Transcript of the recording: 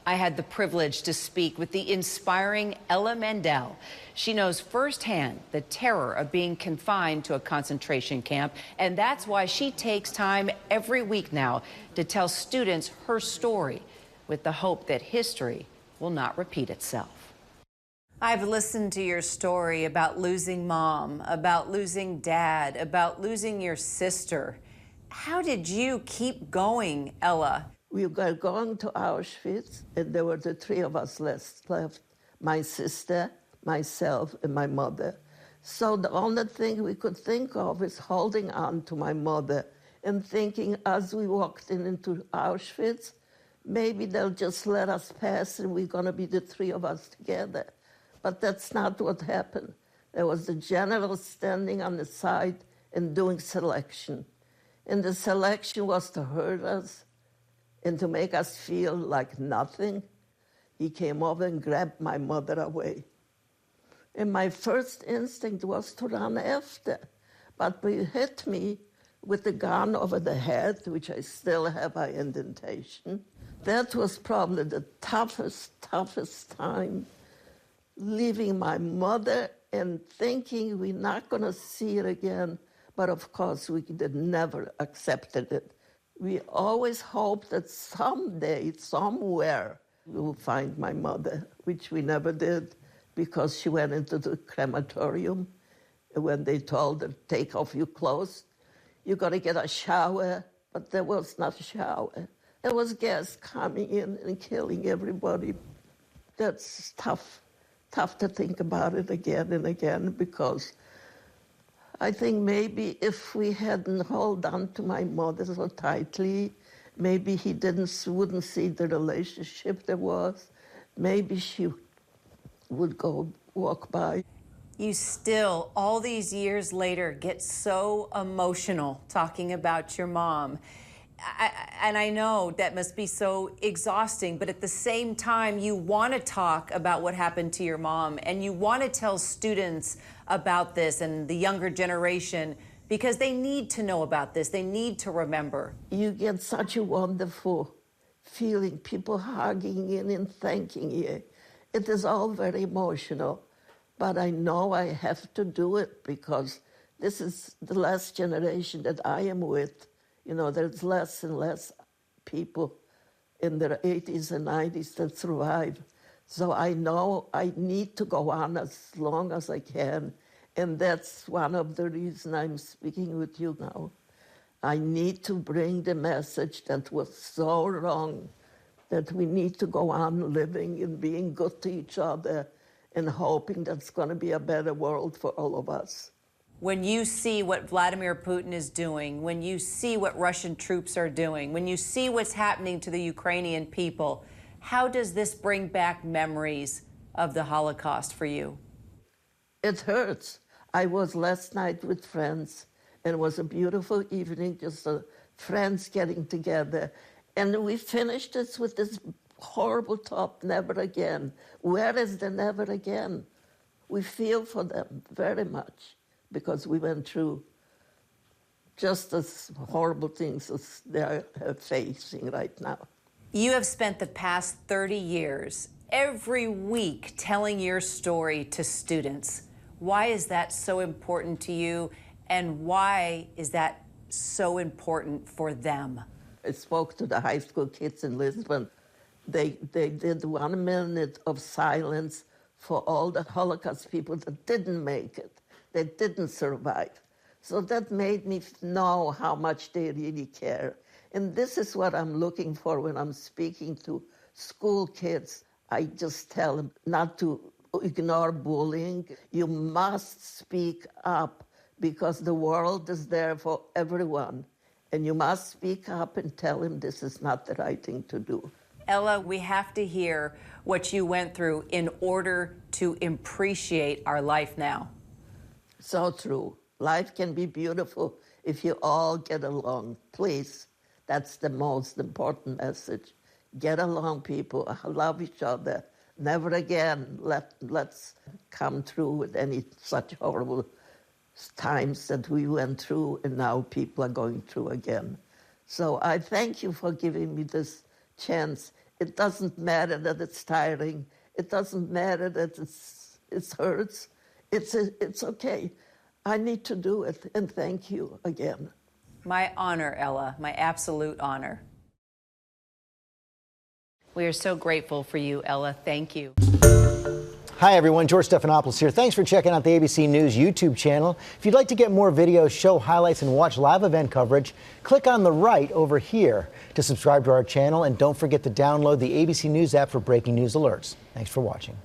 I had the privilege to speak with the inspiring Ella Mandel. She knows firsthand the terror of being confined to a concentration camp, and that's why she takes time every week now to tell students her story, with the hope that history will not repeat itself. I've listened to your story about losing mom, about losing dad, about losing your sister. How did you keep going, Ella? We were going to Auschwitz, and there were the three of us left, my sister, myself, and my mother. So the only thing we could think of is holding on to my mother and thinking as we walked into Auschwitz, maybe they'll just let us pass and we're going to be the three of us together. But that's not what happened. There was the general standing on the side and doing selection. And the selection was to hurt us and to make us feel like nothing. He came over and grabbed my mother away. And my first instinct was to run after. But he hit me with the gun over the head, which I still have my indentation. That was probably the toughest time, leaving my mother and thinking we're not going to see her again. But of course, we did never accepted it. We always hoped that someday, somewhere, we will find my mother, which we never did because she went into the crematorium. And when they told her, take off your clothes, you got to get a shower. But there was not a shower. There was gas coming in and killing everybody. That's tough to think about it again and again, because I think maybe if we hadn't held on to my mother so tightly, maybe he wouldn't see the relationship there was. Maybe she would go walk by. You still, all these years later, get so emotional talking about your mom. And I know that must be so exhausting, but at the same time, you want to talk about what happened to your mom, and you want to tell students about this and the younger generation, because they need to know about this. They need to remember. You get such a wonderful feeling, people hugging you and thanking you. It is all very emotional, but I know I have to do it because this is the last generation that I am with. You know, there's less and less people in their 80s and 90s that survive. So I know I need to go on as long as I can. And that's one of the reasons I'm speaking with you now. I need to bring the message that was so wrong, that we need to go on living and being good to each other and hoping that's going to be a better world for all of us. When you see what Vladimir Putin is doing, when you see what Russian troops are doing, when you see what's happening to the Ukrainian people, how does this bring back memories of the Holocaust for you? It hurts. I was last night with friends, and it was a beautiful evening, just friends getting together. And we finished this with this horrible thought, never again. Where is the never again? We feel for them very much, because we went through just as horrible things as they are facing right now. You have spent the past 30 years every week telling your story to students. Why is that so important to you, and why is that so important for them? I spoke to the high school kids in Lisbon. They did 1 minute of silence for all the Holocaust people that didn't make it. They didn't survive. So that made me know how much they really care. And this is what I'm looking for when I'm speaking to school kids. I just tell them not to ignore bullying. You must speak up because the world is there for everyone. And you must speak up and tell them this is not the right thing to do. Ella, we have to hear what you went through in order to appreciate our life now. So true. Life can be beautiful if you all get along. Please, that's the most important message. Get along, people. Love each other. Never again let's come through with any such horrible times that we went through and now people are going through again. So I thank you for giving me this chance. It doesn't matter that it's tiring. It doesn't matter that it hurts. It's okay. I need to do it, and thank you again. My honor, Ella, my absolute honor. We are so grateful for you, Ella. Thank you. Hi, everyone. George Stephanopoulos here. Thanks for checking out the ABC News YouTube channel. If you'd like to get more videos, show highlights, and watch live event coverage, click on the right over here to subscribe to our channel. And don't forget to download the ABC News app for breaking news alerts. Thanks for watching.